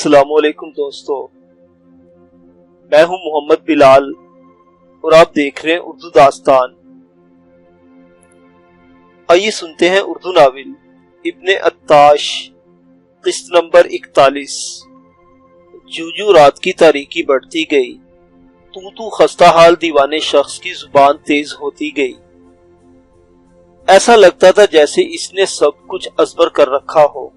السلام علیکم دوستو، میں ہوں محمد بلال اور آپ دیکھ رہے ہیں اردو داستان۔ آئیے سنتے ہیں اردو ناول ابن عطاش، قسط نمبر 41۔ جو رات کی تاریکی بڑھتی گئی، تو خستہ حال دیوانے شخص کی زبان تیز ہوتی گئی۔ ایسا لگتا تھا جیسے اس نے سب کچھ ازبر کر رکھا ہو۔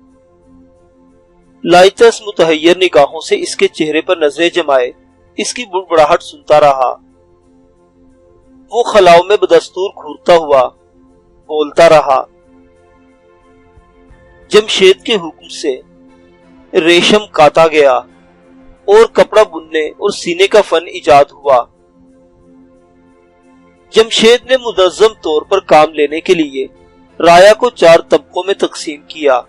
لائتس متحیر نگاہوں سے اس کے چہرے پر نظریں جمائے اس کی بڑبڑاہٹ سنتا رہا۔ وہ خلاؤں میں بدستور گھورتا ہوا بولتا رہا۔ جمشید کے حکم سے ریشم کاتا گیا اور کپڑا بننے اور سینے کا فن ایجاد ہوا۔ جمشید نے منظم طور پر کام لینے کے لیے رایا کو 4 طبقوں میں تقسیم کیا۔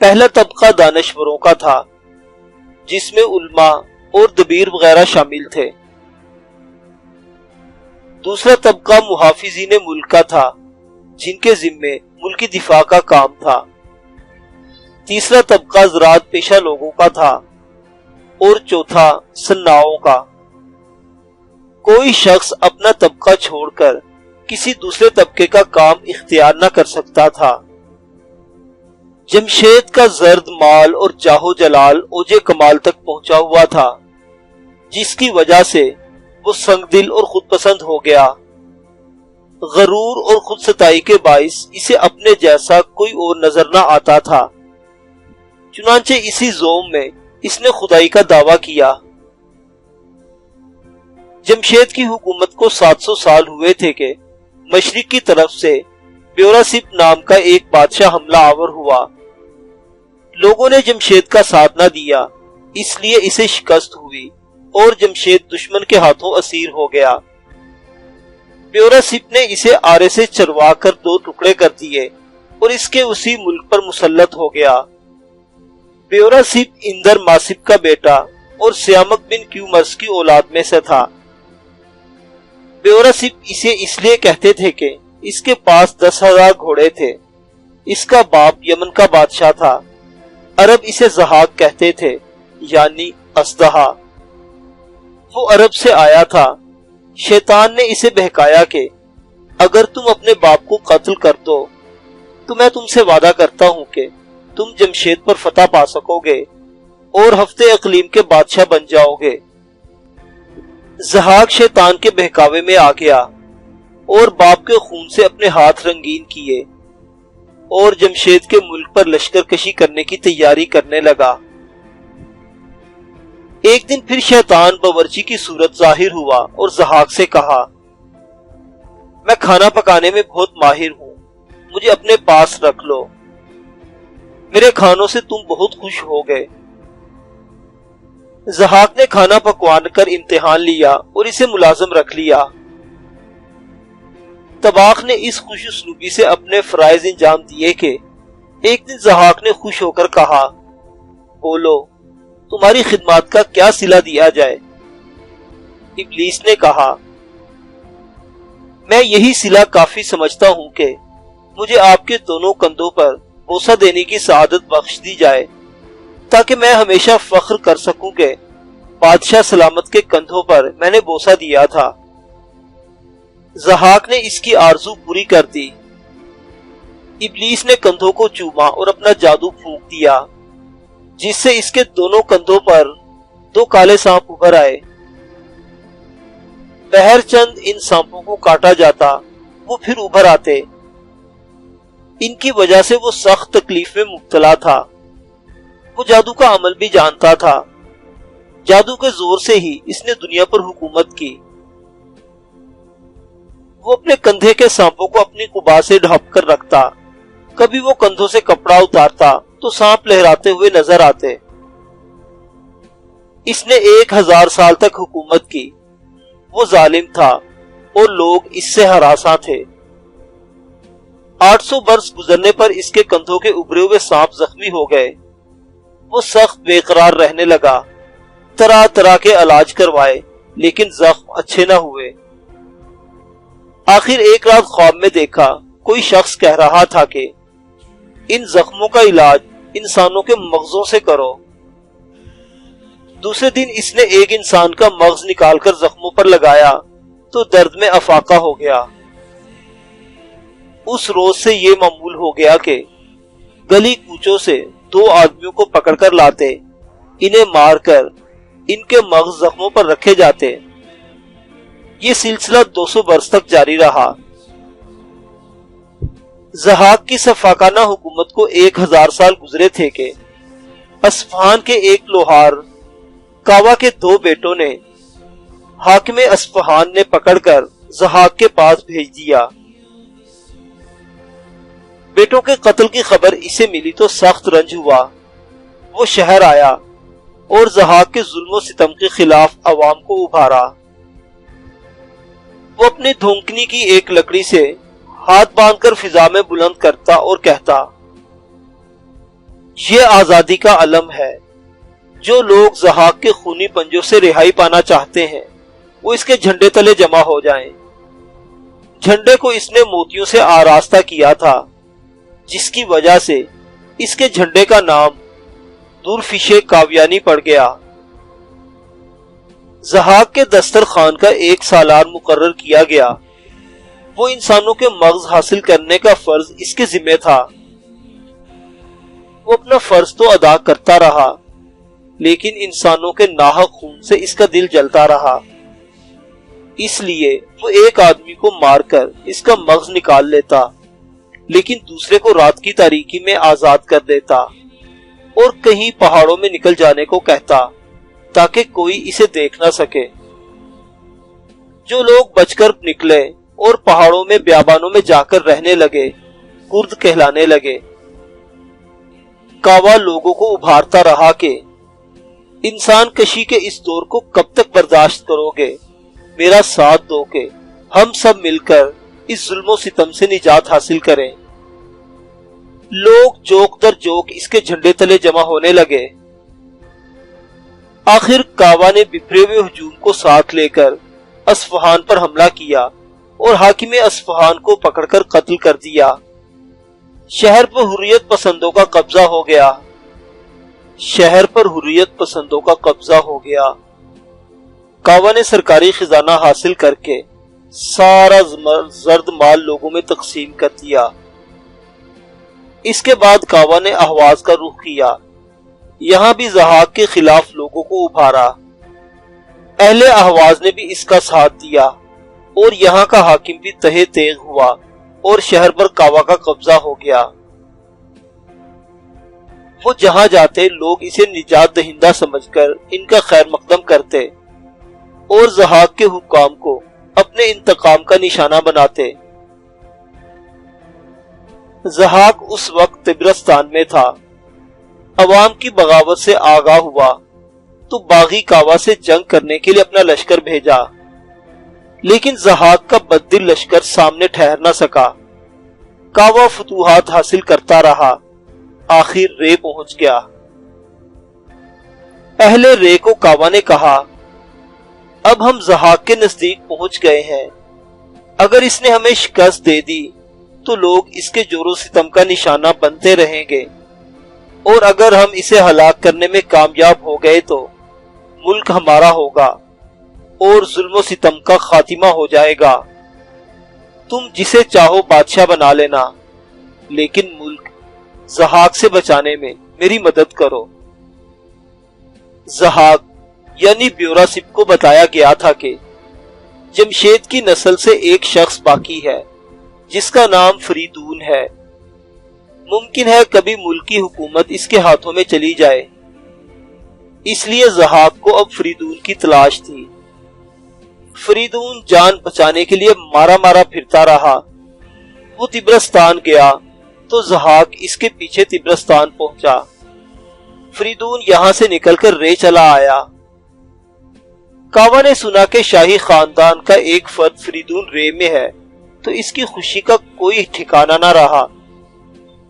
پہلا طبقہ دانشوروں کا تھا، جس میں علماء اور دبیر وغیرہ شامل تھے۔ دوسرا طبقہ محافظین ملک کا تھا، جن کے ذمے ملکی دفاع کا کام تھا۔ تیسرا طبقہ زراعت پیشہ لوگوں کا تھا اور چوتھا صناعوں کا۔ کوئی شخص اپنا طبقہ چھوڑ کر کسی دوسرے طبقے کا کام اختیار نہ کر سکتا تھا۔ جمشید کا زرد مال اور جاہو جلال اوج کمال تک پہنچا ہوا تھا، جس کی وجہ سے وہ سنگ دل اور خود پسند ہو گیا۔ غرور اور خود ستائی کے باعث اسے اپنے جیسا کوئی اور نظر نہ آتا تھا۔ چنانچہ اسی زوم میں اس نے خدائی کا دعویٰ کیا۔ جمشید کی حکومت کو 700 سال ہوئے تھے کہ مشرق کی طرف سے بیوراسپ نام کا ایک بادشاہ حملہ آور ہوا۔ لوگوں نے جمشید کا ساتھ نہ دیا، اس لیے اسے شکست ہوئی اور جمشید دشمن کے ہاتھوں اسیر ہو گیا۔ بیوراسپ نے اسے آرے سے چروا کر 2 ٹکڑے کر دیے اور اس کے اسی ملک پر مسلط ہو گیا۔ بیوراسپ اندر ماسپ کا بیٹا اور سیامک بن کیومرس کی اولاد میں سے تھا۔ بیوراسپ اسے اس لیے کہتے تھے کہ اس کے پاس 10,000 گھوڑے تھے۔ اس کا باپ یمن کا بادشاہ تھا۔ عرب اسے زہاق کہتے تھے، یعنی اسدہا۔ وہ عرب سے آیا تھا۔ شیطان نے اسے بہکایا کہ اگر تم اپنے باپ کو قتل کر دو تو میں تم سے وعدہ کرتا ہوں کہ تم جمشید پر فتح پا سکو گے اور ہفتے اقلیم کے بادشاہ بن جاؤ گے۔ زہاق شیطان کے بہکاوے میں آ گیا اور باپ کے خون سے اپنے ہاتھ رنگین کیے اور جمشید کے ملک پر لشکر کشی کرنے کی تیاری کرنے لگا۔ ایک دن پھر شیطان باورچی کی صورت ظاہر ہوا اور زہاق سے کہا، میں کھانا پکانے میں بہت ماہر ہوں، مجھے اپنے پاس رکھ لو، میرے کھانوں سے تم بہت خوش ہو گئے۔ زہاق نے کھانا پکوان کر امتحان لیا اور اسے ملازم رکھ لیا۔ طباخ نے اس خوش اسلوبی سے اپنے فرائض انجام دیے کہ ایک دن زہاق نے خوش ہو کر کہا، بولو تمہاری خدمات کا کیا صلہ دیا جائے؟ ابلیس نے کہا، میں یہی صلہ کافی سمجھتا ہوں کہ مجھے آپ کے دونوں کندھوں پر بوسہ دینے کی سعادت بخش دی جائے، تاکہ میں ہمیشہ فخر کر سکوں کہ بادشاہ سلامت کے کندھوں پر میں نے بوسہ دیا تھا۔ زہاق نے اس کی آرزو پوری کر دی۔ ابلیس نے کندھوں کو چوما اور اپنا جادو پھونک دیا، جس سے اس کے دونوں کندھوں پر 2 کالے سانپ ابھر آئے۔ بہر چند ان سانپوں کو کاٹا جاتا وہ پھر ابھر آتے۔ ان کی وجہ سے وہ سخت تکلیف میں مبتلا تھا۔ وہ جادو کا عمل بھی جانتا تھا۔ جادو کے زور سے ہی اس نے دنیا پر حکومت کی۔ وہ اپنے کندھے کے سانپوں کو اپنی قبا سے ڈھانپ کر رکھتا۔ کبھی وہ کندھوں سے کپڑا اتارتا تو سانپ لہراتے ہوئے نظر آتے۔ اس نے 1000 سال تک حکومت کی۔ وہ ظالم تھا اور لوگ اس سے ہراساں تھے۔ 800 برس گزرنے پر اس کے کندھوں کے ابھرے ہوئے سانپ زخمی ہو گئے۔ وہ سخت بے قرار رہنے لگا۔ طرح طرح کے علاج کروائے، لیکن زخم اچھے نہ ہوئے۔ آخر ایک رات خواب میں دیکھا کوئی شخص کہہ رہا تھا کہ ان زخموں کا علاج انسانوں کے مغزوں سے کرو۔ دوسرے دن اس نے ایک انسان کا مغز نکال کر زخموں پر لگایا تو درد میں افاقہ ہو گیا۔ اس روز سے یہ معمول ہو گیا کہ گلی کوچوں سے 2 آدمیوں کو پکڑ کر لاتے، انہیں مار کر ان کے مغز زخموں پر رکھے جاتے۔ یہ سلسلہ 200 برس تک جاری رہا۔ ضحاک کی سفاکانہ حکومت کو 1000 سال گزرے تھے کہ اصفہان کے ایک لوہار کعوہ کے 2 بیٹوں نے حاکم اصفہان نے پکڑ کر ضحاک کے پاس بھیج دیا۔ بیٹوں کے قتل کی خبر اسے ملی تو سخت رنج ہوا۔ وہ شہر آیا اور ضحاک کے ظلم و ستم کے خلاف عوام کو ابھارا۔ وہ اپنی دھونکنی کی ایک لکڑی سے ہاتھ باندھ کر فضا میں بلند کرتا اور کہتا، یہ آزادی کا علم ہے۔ جو لوگ ضحاک کے خونی پنجوں سے رہائی پانا چاہتے ہیں وہ اس کے جھنڈے تلے جمع ہو جائیں۔ جھنڈے کو اس نے موتیوں سے آراستہ کیا تھا، جس کی وجہ سے اس کے جھنڈے کا نام درفش کاویانی پڑ گیا۔ ضحاک کے دسترخوان کا ایک سالار مقرر کیا گیا۔ وہ انسانوں کے مغز حاصل کرنے کا فرض اس کے ذمہ تھا۔ وہ اپنا فرض تو ادا کرتا رہا، لیکن انسانوں کے ناحق خون سے اس کا دل جلتا رہا۔ اس لیے وہ ایک آدمی کو مار کر اس کا مغز نکال لیتا، لیکن دوسرے کو رات کی تاریکی میں آزاد کر دیتا اور کہیں پہاڑوں میں نکل جانے کو کہتا تاکہ کوئی اسے دیکھ نہ سکے۔ جو لوگ بچ کر نکلے اور پہاڑوں میں بیابانوں میں جا کر رہنے لگے، کرد کہلانے لگے۔ کعوہ لوگوں کو ابھارتا رہا کہ انسان کشی کے اس دور کو کب تک برداشت کرو گے؟ میرا ساتھ دو کہ ہم سب مل کر اس ظلم و ستم سے نجات حاصل کریں۔ لوگ جوک در جوک اس کے جھنڈے تلے جمع ہونے لگے۔ آخر کعوہ نے بپھرے ہوئے ہجوم کو ساتھ لے کر اصفہان پر حملہ کیا اور حاکم اصفہان کو پکڑ کر قتل کر دیا۔ شہر پر حریت پسندوں کا قبضہ ہو گیا۔ شہر پر حریت پسندوں کا قبضہ ہو گیا۔ کعوہ نے سرکاری خزانہ حاصل کر کے سارا زرد مال لوگوں میں تقسیم کر دیا۔ اس کے بعد کعوہ نے اہواز کا رخ کیا۔ یہاں بھی ضحاک کے خلاف لوگوں کو ابھارا۔ اہل اہواز نے بھی اس کا ساتھ دیا اور یہاں کا حاکم بھی تہہ تیغ ہوا اور شہر پر کعوہ کا قبضہ ہو گیا۔ وہ جہاں جاتے لوگ اسے نجات دہندہ سمجھ کر ان کا خیر مقدم کرتے اور ضحاک کے حکام کو اپنے انتقام کا نشانہ بناتے۔ ضحاک اس وقت طبرستان میں تھا۔ عوام کی بغاوت سے آگاہ ہوا تو باغی کعوہ سے جنگ کرنے کے لیے اپنا لشکر بھیجا، لیکن ضحاک کا بددل لشکر سامنے ٹھہر نہ سکا۔ کعوہ فتوحات حاصل کرتا رہا، آخر رے پہنچ گیا۔ اہل رے کو کعوہ نے کہا، اب ہم ضحاک کے نزدیک پہنچ گئے ہیں۔ اگر اس نے ہمیں شکست دے دی تو لوگ اس کے جور و ستم کا نشانہ بنتے رہیں گے، اور اگر ہم اسے ہلاک کرنے میں کامیاب ہو گئے تو ملک ہمارا ہوگا اور ظلم و ستم کا خاتمہ ہو جائے گا۔ تم جسے چاہو بادشاہ بنا لینا، لیکن ملک ضحاک سے بچانے میں میری مدد کرو۔ ضحاک یعنی بیوراسپ کو بتایا گیا تھا کہ جمشید کی نسل سے ایک شخص باقی ہے جس کا نام فریدون ہے۔ ممکن ہے کبھی ملکی حکومت اس کے ہاتھوں میں چلی جائے، اس لیے ضحاک کو اب فریدون کی تلاش تھی۔ فریدون جان بچانے کے لیے مارا مارا پھرتا رہا۔ وہ طبرستان گیا تو ضحاک اس کے پیچھے طبرستان پہنچا۔ فریدون یہاں سے نکل کر رے چلا آیا۔ کعوہ نے سنا کہ شاہی خاندان کا ایک فرد فریدون رے میں ہے تو اس کی خوشی کا کوئی ٹھکانہ نہ رہا۔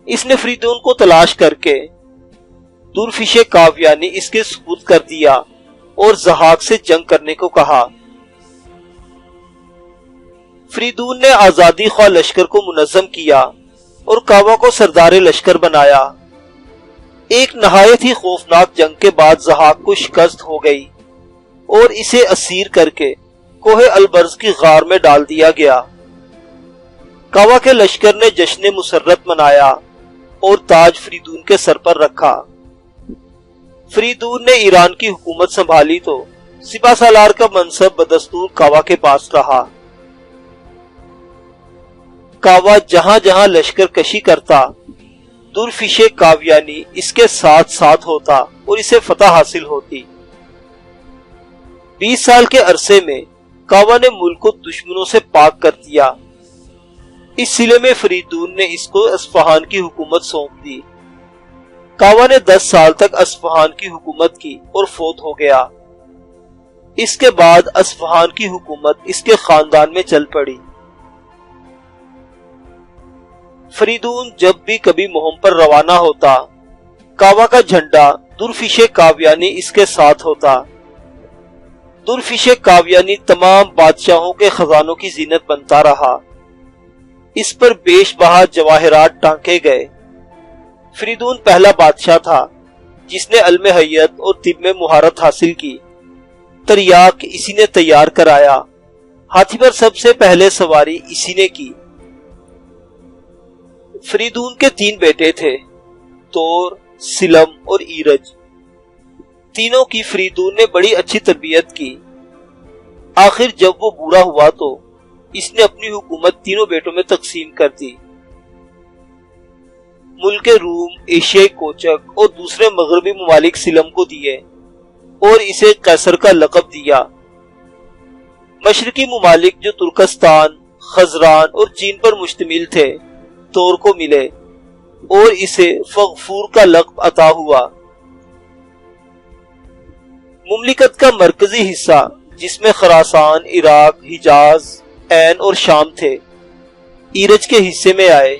اس نے فریدون کو تلاش کر کے درفش کاویانی اس کے سپرد کر دیا اور ضحاک سے جنگ کرنے کو کہا۔ فریدون نے آزادی خواہ لشکر کو منظم کیا اور کعوہ کو سردار لشکر بنایا۔ ایک نہایت ہی خوفناک جنگ کے بعد ضحاک کو شکست ہو گئی اور اسے اسیر کر کے کوہ البرز کی غار میں ڈال دیا گیا۔ کعبہ کے لشکر نے جشن مسرت منایا اور تاج فریدون کے سر پر رکھا۔ فریدون نے ایران کی حکومت سنبھالی تو سپہ سالار کا منصب بدستور کعبہ کے پاس رہا۔ کعبہ جہاں جہاں لشکر کشی کرتا، درفش کاویانی اس کے ساتھ ساتھ ہوتا اور اسے فتح حاصل ہوتی۔ 20 سال کے عرصے میں کعبہ نے ملک کو دشمنوں سے پاک کر دیا۔ اس سلے میں فریدون نے اس کو اصفہان کی حکومت سونپ دی۔ کعبہ نے 10 سال تک اصفہان کی حکومت کی اور فوت ہو گیا۔ اس کے بعد اصفہان کی حکومت اس کے خاندان میں چل پڑی۔ فریدون جب بھی کبھی مہم پر روانہ ہوتا، کعبہ کا جھنڈا درفش کاویانی اس کے ساتھ ہوتا۔ درفش کاویانی تمام بادشاہوں کے خزانوں کی زینت بنتا رہا۔ اس پر بیش بہا جواہرات ٹانکے گئے۔ فریدون پہلا بادشاہ تھا جس نے علم حیت اور طب میں مہارت حاصل کی۔ تریاق اسی نے تیار کرایا۔ ہاتھی پر سب سے پہلے سواری اسی نے کی۔ فریدون کے 3 بیٹے تھے، تور، سلم اور ایرج۔ تینوں کی فریدون نے بڑی اچھی تربیت کی۔ آخر جب وہ بوڑھا ہوا تو اس نے اپنی حکومت تینوں بیٹوں میں تقسیم کر دی۔ ملک روم، ایشیائی کوچک اور دوسرے مغربی ممالک سلم کو دیے اور اسے قیصر کا لقب دیا۔ مشرقی ممالک جو ترکستان، خزران اور چین پر مشتمل تھے، تور کو ملے اور اسے فغفور کا لقب عطا ہوا۔ مملکت کا مرکزی حصہ جس میں خراسان، عراق، حجاز، عین اور شام تھے، ایرج کے حصے میں آئے۔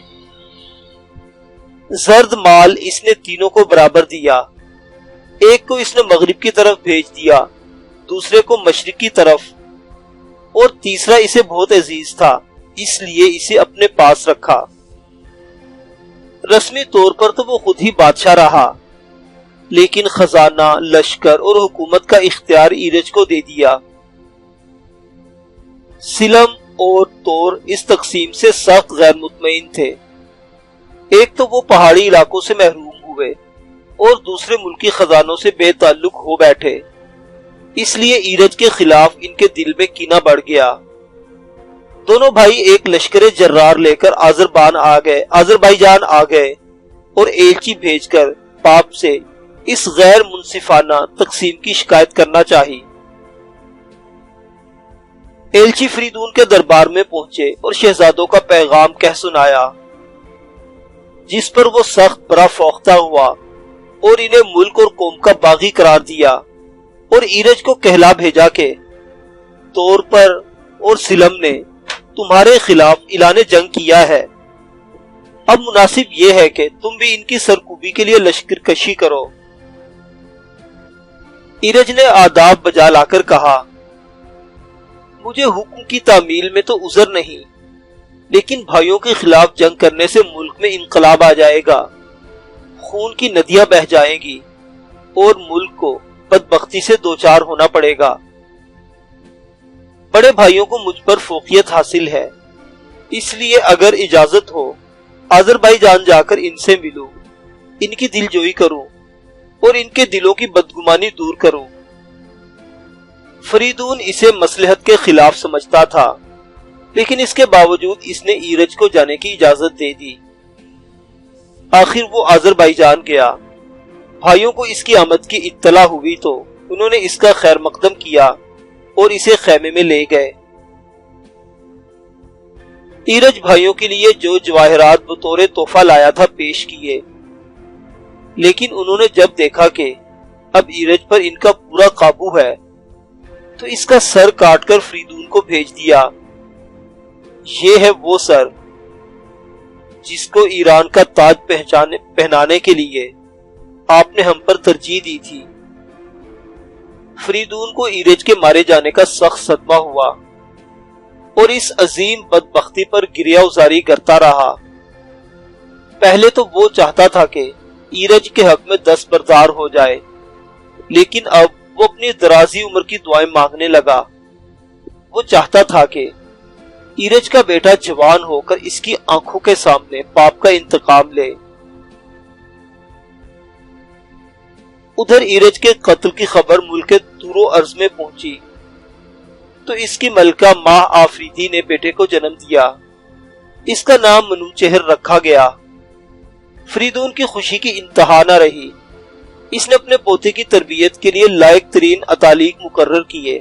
زرد مال اس نے تینوں کو برابر دیا۔ ایک کو اس نے مغرب کی طرف بھیج دیا، دوسرے کو مشرق کی طرف، اور تیسرا اسے بہت عزیز تھا اس لیے اسے اپنے پاس رکھا۔ رسمی طور پر تو وہ خود ہی بادشاہ رہا، لیکن خزانہ، لشکر اور حکومت کا اختیار ایرج کو دے دیا۔ سلم اور تور اس تقسیم سے سخت غیر مطمئن تھے۔ ایک تو وہ پہاڑی علاقوں سے محروم ہوئے اور دوسرے ملکی خزانوں سے بے تعلق ہو بیٹھے، اس لیے ایرج کے خلاف ان کے دل میں کینہ بڑھ گیا۔ دونوں بھائی ایک لشکر جرار لے کر آذربائیجان آ گئے اور ایلچی بھیج کر باپ سے اس غیر منصفانہ تقسیم کی شکایت کرنا چاہی۔ ایلچی فریدون کے دربار میں پہنچے اور شہزادوں کا پیغام کہہ سنایا، جس پر وہ سخت برا فوختہ ہوا اور انہیں ملک اور قوم کا باغی قرار دیا اور ایرج کو کہلا بھیجا کہ طور پر اور سلم نے تمہارے خلاف اعلان جنگ کیا ہے۔ اب مناسب یہ ہے کہ تم بھی ان کی سرکوبی کے لیے لشکر کشی کرو۔ ایرج نے آداب بجا لا کر کہا، مجھے حکم کی تعمیل میں تو عذر نہیں، لیکن بھائیوں کے خلاف جنگ کرنے سے ملک میں انقلاب آ جائے گا، خون کی ندیاں بہہ جائیں گی اور ملک کو بدبختی سے دوچار ہونا پڑے گا۔ بڑے بھائیوں کو مجھ پر فوقیت حاصل ہے، اس لیے اگر اجازت ہو آذربائیجان جا کر ان سے ملوں، ان کی دل جوئی کروں اور ان کے دلوں کی بدگمانی دور کروں۔ فریدون اسے مصلحت کے خلاف سمجھتا تھا، لیکن اس کے باوجود اس نے ایرج کو جانے کی اجازت دے دی۔ آخر وہ آذربائیجان گیا۔ بھائیوں کو اس کی آمد کی اطلاع ہوئی تو انہوں نے اس کا خیر مقدم کیا اور اسے خیمے میں لے گئے۔ ایرج بھائیوں کے لیے جو جواہرات بطور تحفہ لایا تھا پیش کیے، لیکن انہوں نے جب دیکھا کہ اب ایرج پر ان کا پورا قابو ہے تو اس کا سر کاٹ کر فریدون کو بھیج دیا۔ یہ ہے وہ سر جس کو ایران کا تاج پہنانے کے لیے آپ نے ہم پر ترجیح دی تھی۔ فریدون کو ایرج کے مارے جانے کا سخت صدمہ ہوا اور اس عظیم بدبختی پر گریہ ازاری کرتا رہا۔ پہلے تو وہ چاہتا تھا کہ ایرج کے حق میں دستبردار ہو جائے، لیکن اب وہ اپنی درازی عمر کی دعائیں مانگنے لگا۔ وہ چاہتا تھا کہ ایرج کا بیٹا جوان ہو کر اس کی آنکھوں کے سامنے باپ کا انتقام لے۔ ادھر ایرج کے قتل کی خبر ملک کے دور و عرض میں پہنچی تو اس کی ملکہ ماں آفریدی نے بیٹے کو جنم دیا۔ اس کا نام منوچہر رکھا گیا۔ فریدون کی خوشی کی انتہا نہ رہی۔ اس نے اپنے پوتے کی تربیت کے لیے لائق ترین اتالیق مقرر کیے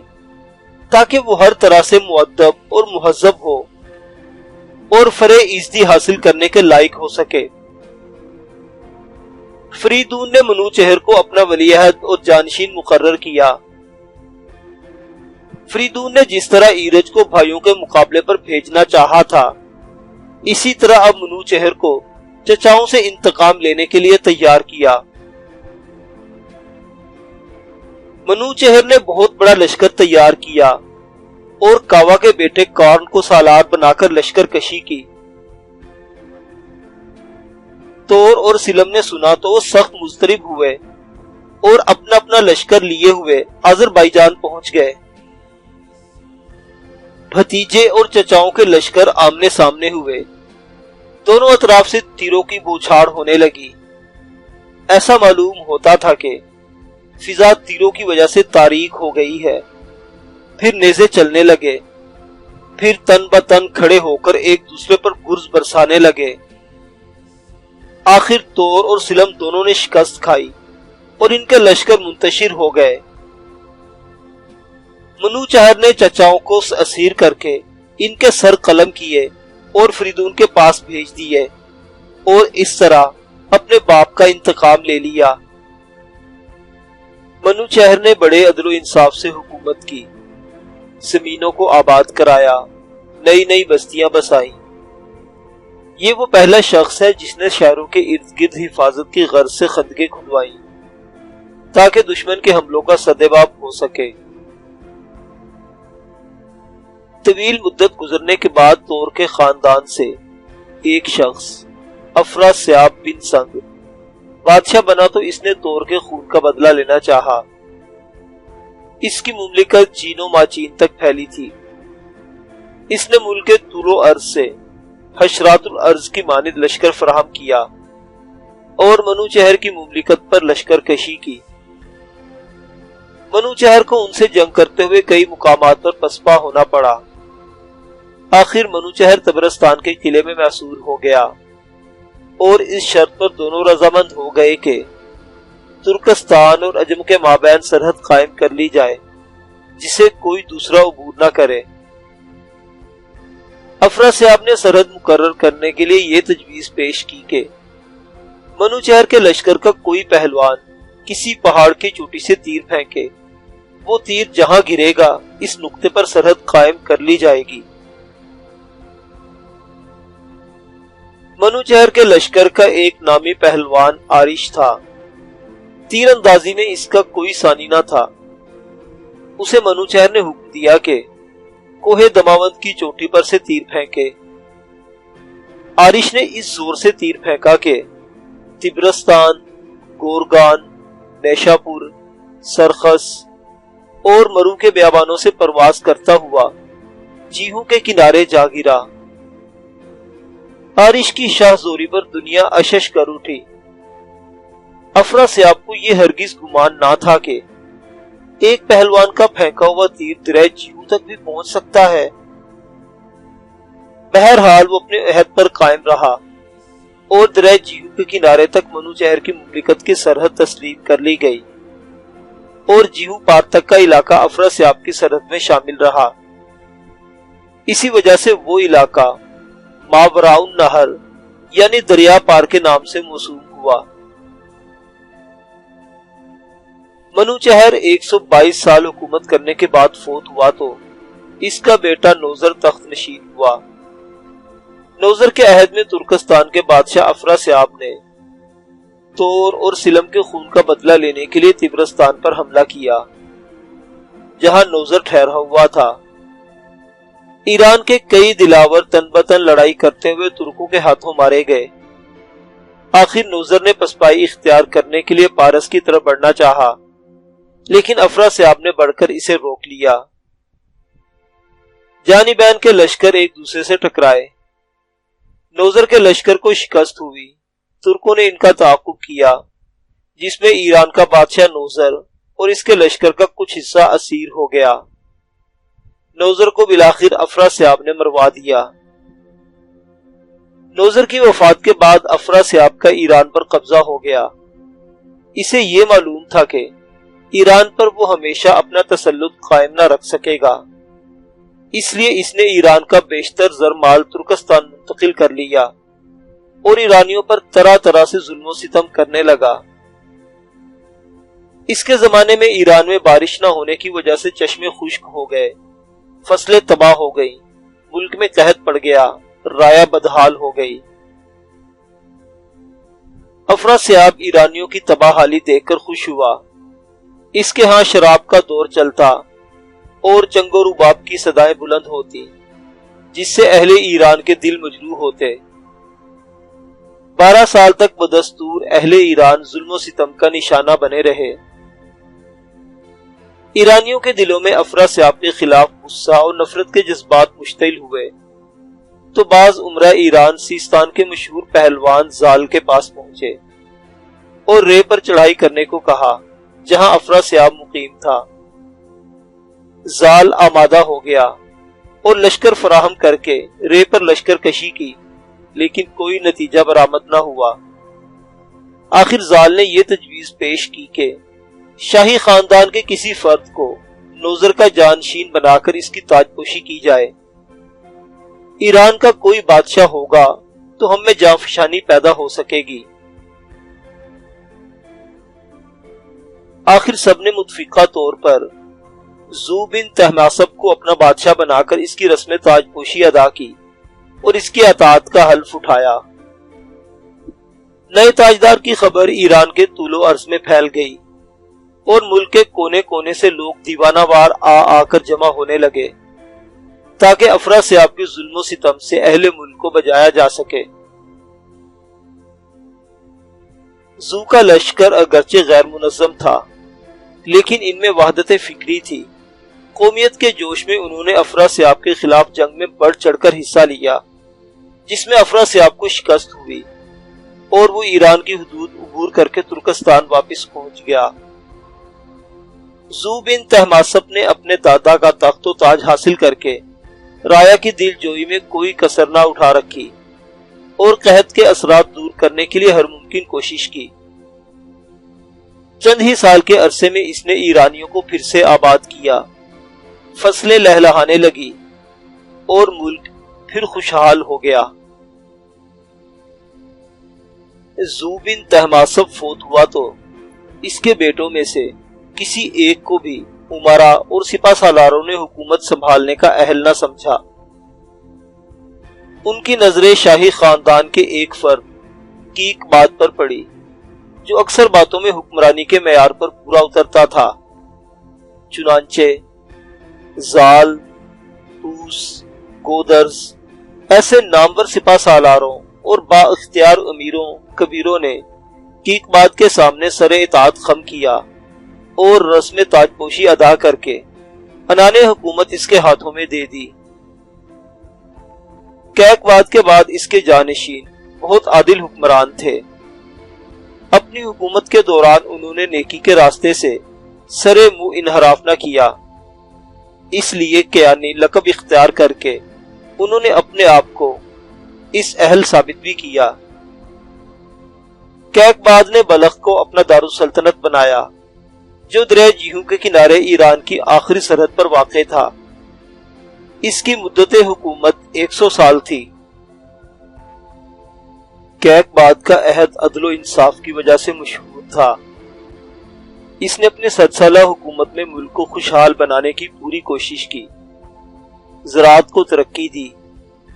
تاکہ وہ ہر طرح سے مؤدب اور مہذب ہو اور فرع عزتی حاصل کرنے کے لائق ہو سکے۔ فریدون نے منوچہر کو اپنا ولی عہد اور جانشین مقرر کیا۔ فریدون نے جس طرح ایرج کو بھائیوں کے مقابلے پر بھیجنا چاہا تھا، اسی طرح اب منوچہر کو چچاؤں سے انتقام لینے کے لیے تیار کیا۔ منوچہر نے بہت بڑا لشکر تیار کیا اور کاوا کے بیٹے کارن کو سالار بنا کر لشکر کشی کی۔ تور اور سلم نے سنا تو وہ سخت مضطرب ہوئے اور اپنا اپنا لشکر لیے ہوئے آذربائیجان پہنچ گئے۔ بھتیجے اور چچاؤں کے لشکر آمنے سامنے ہوئے۔ دونوں اطراف سے تیروں کی بوچھاڑ ہونے لگی۔ ایسا معلوم ہوتا تھا کہ فضا تیروں کی وجہ سے تاریک ہو گئی ہے۔ پھر نیزے چلنے لگے، پھر تن بتن کھڑے ہو کر ایک دوسرے پر گرز برسانے لگے۔ آخر تور اور سلم دونوں نے شکست کھائی اور ان کے لشکر منتشر ہو گئے۔ منوچہر نے چچاؤں کو اسیر کر کے ان کے سر قلم کیے اور فریدون کے پاس بھیج دیے اور اس طرح اپنے باپ کا انتقام لے لیا۔ منوچہر نے بڑے عدل و انصاف سے حکومت کی، زمینوں کو آباد کرایا، نئی نئی بستیاں بسائیں۔ یہ وہ پہلا شخص ہے جس نے شہروں کے ارد گرد حفاظت کی غرض سے خندقیں کھدوائیں تاکہ دشمن کے حملوں کا سدباب ہو سکے۔ طویل مدت گزرنے کے بعد تور کے خاندان سے ایک شخص افراسیاب بن سنگ بادشاہ بنا تو اس نے تور کے خون کا بدلہ لینا چاہا۔ اس کی مملکت چین و ماچین تک پھیلی تھی۔ اس نے ملک کے طول و عرض سے حشرات الارض کی مانند لشکر فراہم کیا اور منوچہر کی مملکت پر لشکر کشی کی۔ منوچہر کو ان سے جنگ کرتے ہوئے کئی مقامات پر پسپا ہونا پڑا۔ آخر منوچہر طبرستان کے قلعے میں محصور ہو گیا اور اس شرط پر دونوں رضامند ہو گئے کہ ترکستان اور عجم کے مابین سرحد قائم کر لی جائے جسے کوئی دوسرا عبور نہ کرے۔ افراسیاب نے سرحد مقرر کرنے کے لیے یہ تجویز پیش کی کہ منوچہر کے لشکر کا کوئی پہلوان کسی پہاڑ کی چوٹی سے تیر پھینکے، وہ تیر جہاں گرے گا اس نقطے پر سرحد قائم کر لی جائے گی۔ منوچہر کے لشکر کا ایک نامی پہلوان آرش تھا۔ تیر اندازی میں اس کا کوئی ثانی نہ تھا۔ اسے منوچہر نے حکم دیا کہ کوہ دماوند کی چوٹی پر سے تیر پھینکے۔ آرش نے اس زور سے تیر پھینکا کہ طبرستان، گورگان، نیشاپور، سرخس اور مرو کے بیابانوں سے پرواز کرتا ہوا جیہوں کے کنارے جا گرا۔ آرش کی شاہ زوری پر دنیا اشش کر اٹھی۔ افراسیاب کو یہ ہرگز گمان نہ تھا کہ ایک پہلوان کا پھینکا ہوا تیر درہ جیہوں تک بھی پہنچ سکتا ہے۔ بہرحال وہ اپنے عہد پر قائم رہا اور درہ جیہوں کے کنارے تک منوچہر کی مملکت کی سرحد تسلیم کر لی گئی اور جیہوں پار تک کا علاقہ افراسیاب کی سرحد میں شامل رہا۔ اسی وجہ سے وہ علاقہ ماوراء النہر یعنی دریا پار کے نام سے موسوم ہوا۔ منوچہر 122 سال حکومت کرنے کے بعد فوت ہوا تو اس کا بیٹا نوذر تخت نشین ہوا۔ نوذر کے عہد میں ترکستان کے بادشاہ افراسیاب نے تور اور سلم کے خون کا بدلہ لینے کے لیے طبرستان پر حملہ کیا جہاں نوذر ٹھہرا ہوا تھا۔ ایران کے کئی دلاور تن بتن لڑائی کرتے ہوئے ترکوں کے ہاتھوں مارے گئے۔ آخر نوذر نے پسپائی اختیار کرنے کے لیے پارس کی طرف بڑھنا چاہا، لیکن افراسیاب نے بڑھ کر اسے روک لیا۔ جانبین کے لشکر ایک دوسرے سے ٹکرائے۔ نوذر کے لشکر کو شکست ہوئی۔ ترکوں نے ان کا تعاقب کیا، جس میں ایران کا بادشاہ نوذر اور اس کے لشکر کا کچھ حصہ اسیر ہو گیا۔ نوذر کو بالآخر افراسیاب نے مروا دیا۔ نوذر کی وفات کے بعد افراسیاب کا ایران پر قبضہ ہو گیا۔ اسے یہ معلوم تھا کہ ایران پر وہ ہمیشہ اپنا تسلط قائم نہ رکھ سکے گا، اس لیے اس نے ایران کا بیشتر زر مال ترکستان منتقل کر لیا اور ایرانیوں پر طرح طرح سے ظلم و ستم کرنے لگا۔ اس کے زمانے میں ایران میں بارش نہ ہونے کی وجہ سے چشمے خشک ہو گئے، فصلیں تباہ ہو گئی، ملک میں قحط پڑ گیا، رایا بدحال ہو گئی۔ افراسیاب ایرانیوں کی تباہ حالی دیکھ کر خوش ہوا۔ اس کے ہاں شراب کا دور چلتا اور چنگ و رباب کی صدائیں بلند ہوتی، جس سے اہل ایران کے دل مجروح ہوتے۔ 12 سال تک بدستور اہل ایران ظلم و ستم کا نشانہ بنے رہے۔ ایرانیوں کے دلوں میں افراسیاب کے خلاف غصہ اور نفرت کے جذبات مشتعل ہوئے تو بعض امراء ایران سیستان کے مشہور پہلوان زال کے پاس پہنچے اور رے پر چڑھائی کرنے کو کہا، جہاں افراسیاب مقیم تھا۔ زال آمادہ ہو گیا اور لشکر فراہم کر کے رے پر لشکر کشی کی، لیکن کوئی نتیجہ برآمد نہ ہوا۔ آخر زال نے یہ تجویز پیش کی کہ شاہی خاندان کے کسی فرد کو نوذر کا جانشین بنا کر اس کی تاج پوشی کی جائے۔ ایران کا کوئی بادشاہ ہوگا تو ہم میں جانفشانی پیدا ہو سکے گی۔ آخر سب نے متفقہ طور پر زو بن تہماسب کو اپنا بادشاہ بنا کر اس کی رسم تاج پوشی ادا کی اور اس کی اطاعت کا حلف اٹھایا۔ نئے تاجدار کی خبر ایران کے طول و عرض میں پھیل گئی اور ملک کے کونے کونے سے لوگ دیوانہ وار آ کر جمع ہونے لگے تاکہ افراسیاب کے ظلم و ستم سے اہل ملک کو بچایا جا سکے۔ زو کا لشکر اگرچہ غیر منظم تھا، لیکن ان میں وحدت فکری تھی۔ قومیت کے جوش میں انہوں نے افراسیاب کے خلاف جنگ میں بڑھ چڑھ کر حصہ لیا، جس میں افراسیاب کو شکست ہوئی اور وہ ایران کی حدود عبور کر کے ترکستان واپس پہنچ گیا۔ زو بن تہماسب نے اپنے دادا کا تخت و تاج حاصل کر کے رایا کی دل جوئی میں کوئی کسر نہ اٹھا رکھی اور قحط کے اثرات دور کرنے کے لیے ہر ممکن کوشش کی۔ چند ہی سال کے عرصے میں اس نے ایرانیوں کو پھر سے آباد کیا، فصلیں لہلہانے لگی اور ملک پھر خوشحال ہو گیا۔ زو بن تہماسب فوت ہوا تو اس کے بیٹوں میں سے کسی ایک کو بھی امراء اور سپہ سالاروں نے حکومت سنبھالنے کا اہل نہ سمجھا۔ ان کی نظریں شاہی خاندان کے ایک فرد کیک بات پر پڑی، جو اکثر باتوں میں حکمرانی کے معیار پر پورا اترتا تھا۔ چنانچہ زال، توس، گودرز ایسے نامور سپہ سالاروں اور با اختیار امیروں کبیروں نے کیک بات کے سامنے سر اطاعت خم کیا اور رسم تاج پوشی ادا کر کے عنان حکومت اس کے ہاتھوں میں دے دی۔ کیک بات کے بعد اس کے جانشین بہت عادل حکمران تھے۔ اپنی حکومت کے دوران انہوں نے نیکی کے راستے سے سرے منہ انحراف نہ کیا، اس لیے کیانی لقب اختیار کر کے انہوں نے اپنے آپ کو اس اہل ثابت بھی کیا۔ کیک بعد نے بلخ کو اپنا دارالسلطنت بنایا، جو دریائے جیہوں کے کنارے ایران کی آخری سرحد پر واقع تھا۔ اس کی مدت حکومت 100 سال تھی۔ کیک بعد کا عہد عدل و انصاف کی وجہ سے مشہور تھا۔ اس نے اپنے 7 سالہ حکومت میں ملک کو خوشحال بنانے کی پوری کوشش کی، زراعت کو ترقی دی،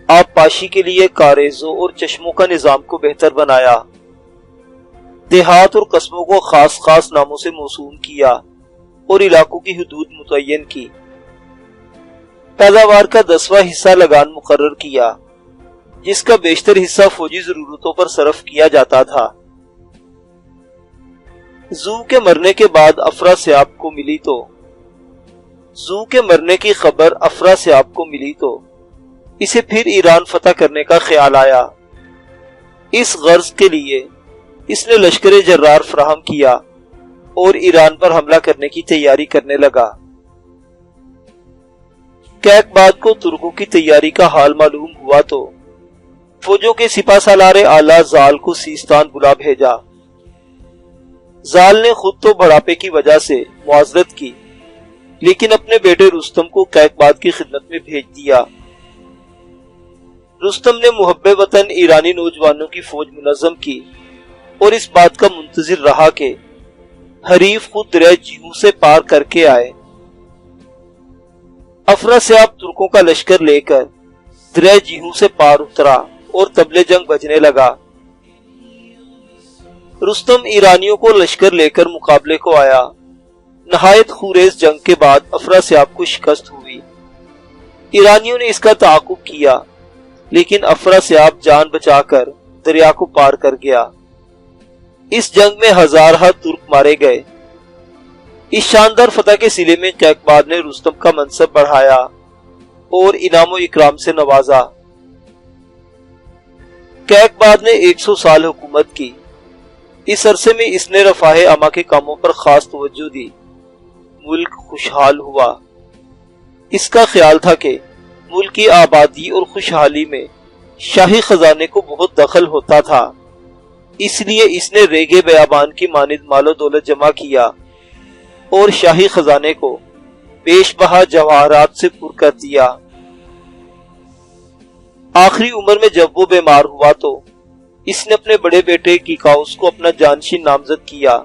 آب پاشی کے لیے کاریزوں اور چشموں کا نظام کو بہتر بنایا، دیہات اور قصبوں کو خاص خاص ناموں سے موسوم کیا اور علاقوں کی حدود متعین کی، پیداوار کا 10واں حصہ لگان مقرر کیا، جس کا بیشتر حصہ فوجی ضرورتوں پر صرف کیا جاتا تھا۔ زو کے مرنے کے بعد افراسیاب کی خبر افراسیاب کو ملی تو اسے پھر ایران فتح کرنے کا خیال آیا۔ اس غرض کے لیے اس نے لشکر جرار فراہم کیا اور ایران پر حملہ کرنے کی تیاری کرنے لگا۔ کیقباد کو ترکوں کی تیاری کا حال معلوم ہوا تو فوجوں کے سپہ سالار اعلیٰ زال کو سیستان بلا بھیجا۔ زال نے خود تو بڑھاپے کی وجہ سے معذرت کی، لیکن اپنے بیٹے رستم کو کیقباد کی خدمت میں بھیج دیا۔ رستم نے محب وطن ایرانی نوجوانوں کی فوج منظم کی اور اس بات کا منتظر رہا کہ حریف خود دریا جیہو سے پار کر کے آئے۔ افراسیاب ترکوں کا لشکر لے کر دریا جیہو سے پار اترا اور طبل جنگ بجنے لگا۔ رستم ایرانیوں کو لشکر لے کر مقابلے کو آیا۔ نہایت خونریز جنگ کے بعد افراسیاب کو شکست ہوئی۔ ایرانیوں نے اس کا تعاقب کیا، لیکن افراسیاب جان بچا کر دریا کو پار کر گیا۔ اس جنگ میں ہزارہ ترک مارے گئے۔ اس شاندار فتح کے صلے میں کیقباد نے رستم کا منصب بڑھایا اور انعام و اکرام سے نوازا۔ کیقباد نے 100 سال حکومت کی۔ اس عرصے میں اس نے رفاہ عامہ کے کاموں پر خاص توجہ دی۔ ملک خوشحال ہوا۔ اس کا خیال تھا کہ ملک کی آبادی اور خوشحالی میں شاہی خزانے کو بہت دخل ہوتا تھا، اس لیے اس نے ریگے بیابان کی مانند مال و دولت جمع کیا اور شاہی خزانے کو بیش بہا جواہرات سے پر کر دیا۔ آخری عمر میں جب وہ بیمار ہوا تو اس نے اپنے بڑے بیٹے کیکاؤس کو اپنا جانشین نامزد کیا۔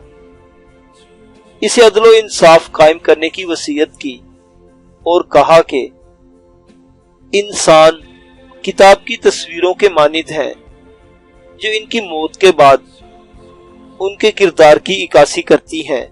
اسے عدل و انصاف قائم کرنے کی وصیت کی اور کہا کہ انسان کتاب کی تصویروں کے مانند ہیں جو ان کی موت کے بعد ان کے کردار کی عکاسی کرتی ہیں۔